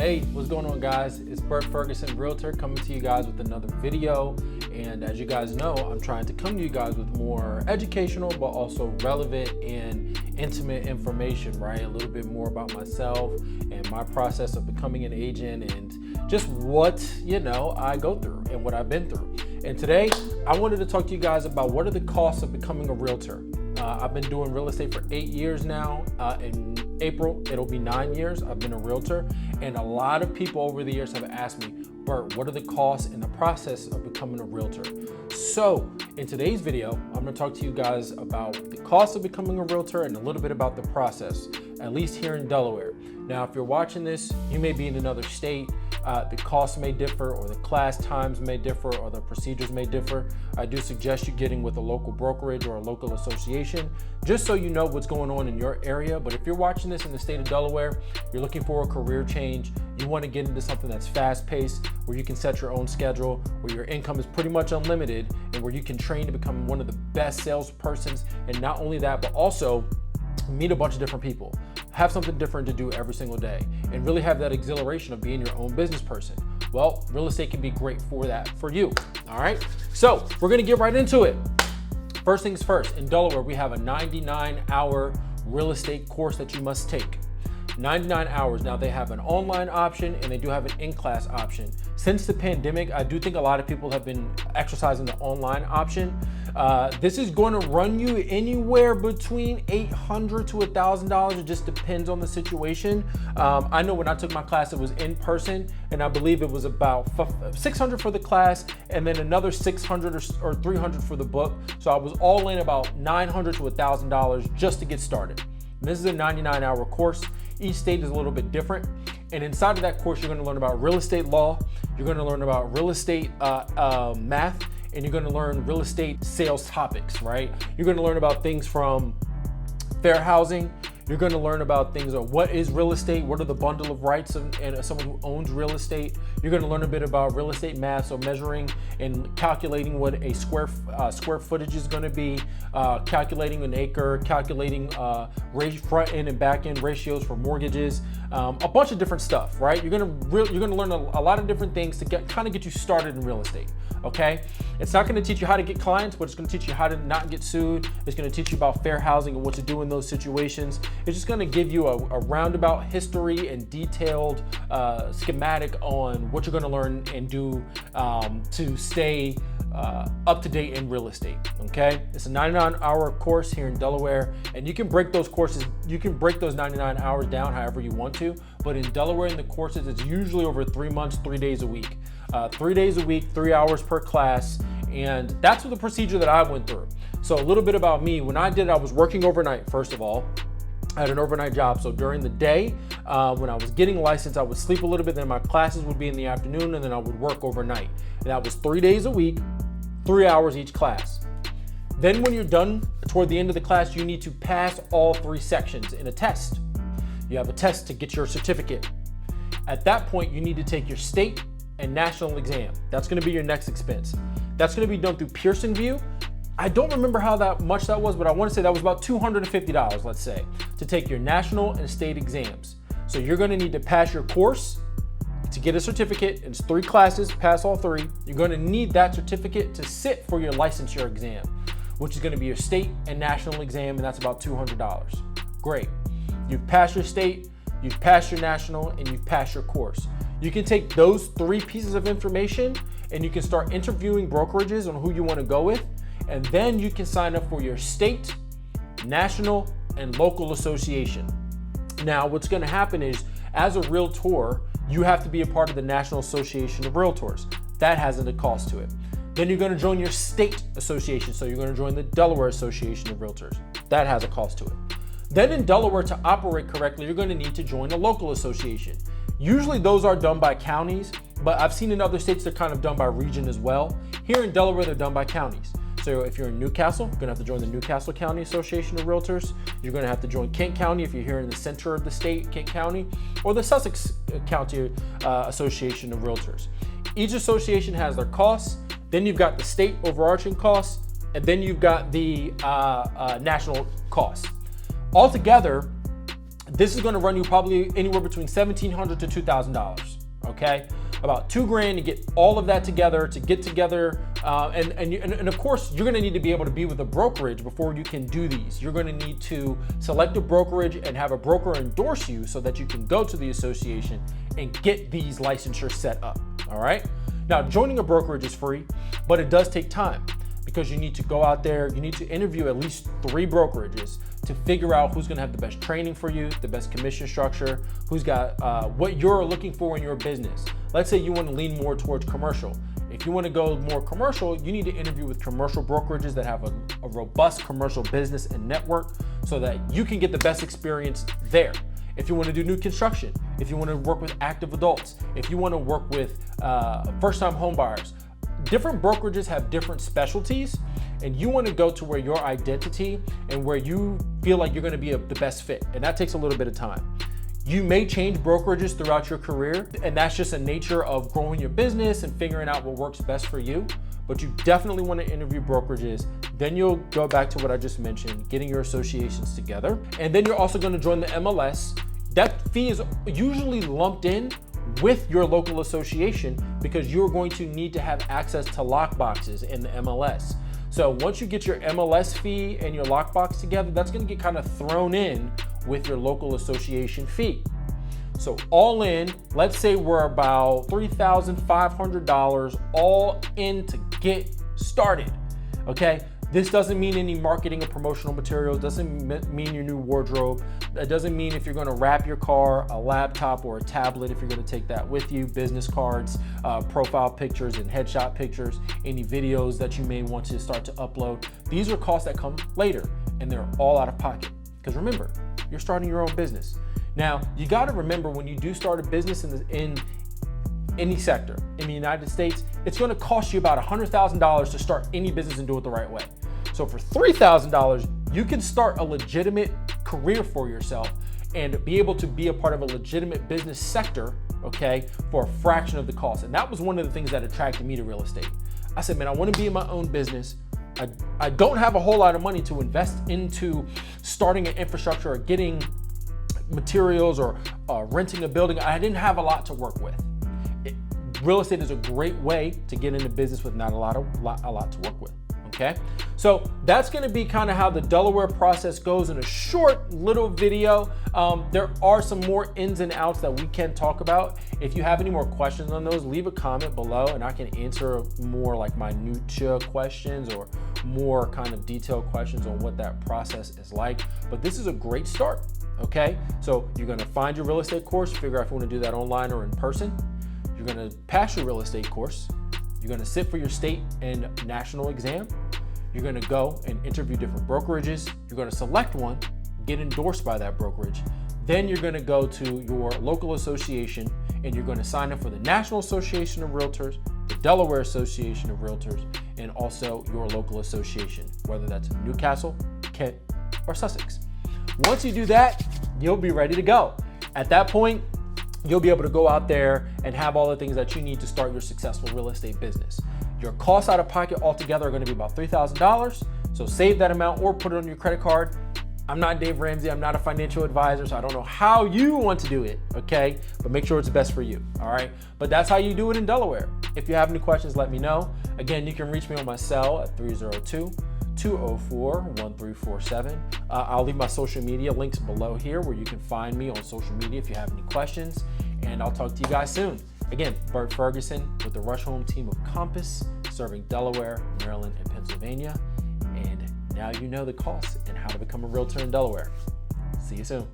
Hey, what's going on, guys? It's Bert Ferguson, Realtor, coming to you guys with another video. And as you guys know, I'm trying to come to you guys with more educational, but also relevant and intimate information, right? A little bit more about myself and my process of becoming an agent and just what, I go through and what I've been through. And today, I wanted to talk to you guys about what are the costs of becoming a realtor. I've been doing real estate for 8 years now. In April, it'll be 9 years I've been a realtor. And a lot of people over the years have asked me, Bert, what are the costs in the process of becoming a realtor? So in today's video, I'm gonna talk to you guys about the cost of becoming a realtor and a little bit about the process, at least here in Delaware. Now, if you're watching this, you may be in another state. The costs may differ, or the class times may differ, or the procedures may differ. I do suggest you getting with a local brokerage or a local association, just so you know what's going on in your area. But if you're watching this in the state of Delaware, you're looking for a career change, you want to get into something that's fast-paced, where you can set your own schedule, where your income is pretty much unlimited, and where you can train to become one of the best salespersons, and not only that, but also meet a bunch of different people, have something different to do every single day, and really have that exhilaration of being your own business person. Well, real estate can be great for that for you. All right, so we're gonna get right into it. First things first, in Delaware, we have a 99-hour real estate course that you must take. 99 hours. Now, they have an online option and they do have an in-class option. Since the pandemic, I do think a lot of people have been exercising the online option. This is going to run you anywhere between $800 to $1,000. It just depends on the situation. I know when I took my class, it was in person, and I believe it was about $600 for the class, and then another $600 or $300 for the book. So I was all in about $900 to $1,000 just to get started. And this is a 99-hour course. Each state is a little bit different. And inside of that course, you're gonna learn about real estate law, you're gonna learn about real estate math, and you're gonna learn real estate sales topics, right? You're gonna learn about things from fair housing. You're gonna learn about things of what is real estate, what are the bundle of rights and someone who owns real estate. You're gonna learn a bit about real estate math, so measuring and calculating what a square footage is gonna be, calculating an acre, calculating front end and back end ratios for mortgages, a bunch of different stuff, right? You're gonna learn a lot of different things to kind of get you started in real estate. Okay, it's not going to teach you how to get clients, but it's going to teach you how to not get sued. It's going to teach you about fair housing and what to do in those situations. It's just going to give you a roundabout history and detailed schematic on what you're going to learn and do to stay up to date in real estate. Okay, it's a 99-hour course here in Delaware, and you can break those 99 hours down however you want to. But in Delaware, in the courses, it's usually over 3 months, 3 days a week. 3 days a week, 3 hours per class, and that's the procedure that I went through. So a little bit about me. When I did it, I was working overnight, first of all. I had an overnight job, so during the day, when I was getting licensed, I would sleep a little bit, then my classes would be in the afternoon, and then I would work overnight. And that was 3 days a week, 3 hours each class. Then when you're done, toward the end of the class, you need to pass all 3 sections in a test. You have a test to get your certificate. At that point, you need to take your state and national exam. That's going to be your next expense. That's going to be done through Pearson VUE. I don't remember how much that was, but I want to say that was about $250, let's say, to take your national and state exams. So you're going to need to pass your course to get a certificate. It's 3 classes, pass all 3. You're going to need that certificate to sit for your licensure exam, which is going to be your state and national exam, and that's about $200. Great. You've passed your state, you've passed your national, and you've passed your course. You can take those 3 pieces of information and you can start interviewing brokerages on who you want to go with, and then you can sign up for your state, national, and local association. Now, what's going to happen is, as a realtor, you have to be a part of the National Association of Realtors. That has a cost to it. Then you're going to join your state association, so you're going to join the Delaware Association of Realtors. That has a cost to it. Then in Delaware, to operate correctly, you're going to need to join a local association. Usually those are done by counties, but I've seen in other states they're kind of done by region as well. Here in Delaware, they're done by counties. So if you're in Newcastle, you're gonna have to join the Newcastle County Association of Realtors. You're gonna have to join Kent County if you're here in the center of the state, Kent County, or the Sussex County Association of Realtors. Each association has their costs. Then you've got the state overarching costs, and then you've got the national costs. Altogether, This is going to run you probably anywhere between $1,700 to $2,000. Okay, about $2,000 to get all of that together, and of course you're going to need to be able to be with a brokerage before you can do these. You're going to need to select a brokerage and have a broker endorse you so that you can go to the association and get these licensures set up. All right, now joining a brokerage is free, but it does take time because you need to go out there, you need to interview at least 3 brokerages to figure out who's gonna have the best training for you, the best commission structure, who's got what you're looking for in your business. Let's say you wanna lean more towards commercial. If you wanna go more commercial, you need to interview with commercial brokerages that have a robust commercial business and network so that you can get the best experience there. If you wanna do new construction, if you wanna work with active adults, if you wanna work with first-time home buyers, different brokerages have different specialties, and you want to go to where your identity and where you feel like you're going to be the best fit, and that takes a little bit of time. You may change brokerages throughout your career, and that's just a nature of growing your business and figuring out what works best for you, but you definitely want to interview brokerages. Then you'll go back to what I just mentioned, getting your associations together, and then you're also going to join the MLS. That fee is usually lumped in with your local association because you're going to need to have access to lockboxes in the MLS. So once you get your MLS fee and your lockbox together, that's going to get kind of thrown in with your local association fee. So all in, let's say we're about $3,500 all in to get started. Okay, this doesn't mean any marketing or promotional materials, doesn't mean your new wardrobe. That doesn't mean if you're going to wrap your car, a laptop or a tablet, if you're going to take that with you, business cards, profile pictures and headshot pictures, any videos that you may want to start to upload. These are costs that come later and they're all out of pocket. Because remember, you're starting your own business. Now, you got to remember when you do start a business in any sector in the United States, it's going to cost you about $100,000 to start any business and do it the right way. So for $3,000, you can start a legitimate career for yourself and be able to be a part of a legitimate business sector, okay, for a fraction of the cost. And that was one of the things that attracted me to real estate. I said, man, I want to be in my own business. I don't have a whole lot of money to invest into starting an infrastructure or getting materials or renting a building. I didn't have a lot to work with. Real estate is a great way to get into business with not a lot to work with. Okay, so that's going to be kind of how the Delaware process goes in a short little video. There are some more ins and outs that we can talk about. If you have any more questions on those, leave a comment below and I can answer more like minutia questions or more kind of detailed questions on what that process is like. But this is a great start. Okay, so you're going to find your real estate course, figure out if you want to do that online or in person. You're going to pass your real estate course. You're going to sit for your state and national exam. You're going to go and interview different brokerages. You're going to select one, get endorsed by that brokerage. Then you're going to go to your local association and you're going to sign up for the National Association of Realtors, the Delaware Association of Realtors, and also your local association, whether that's Newcastle, Kent, or Sussex. Once you do that, you'll be ready to go. At that point, you'll be able to go out there and have all the things that you need to start your successful real estate business. Your costs out of pocket altogether are going to be about $3,000. So save that amount or put it on your credit card. I'm not Dave Ramsey. I'm not a financial advisor, so I don't know how you want to do it, okay? But make sure it's best for you, all right? But that's how you do it in Delaware. If you have any questions, let me know. Again, you can reach me on my cell at 302-204-1347. I'll leave my social media links below here where you can find me on social media if you have any questions. And I'll talk to you guys soon. Again, Bert Ferguson with the Rush Home team of Compass, serving Delaware, Maryland, and Pennsylvania. And now you know the costs and how to become a realtor in Delaware. See you soon.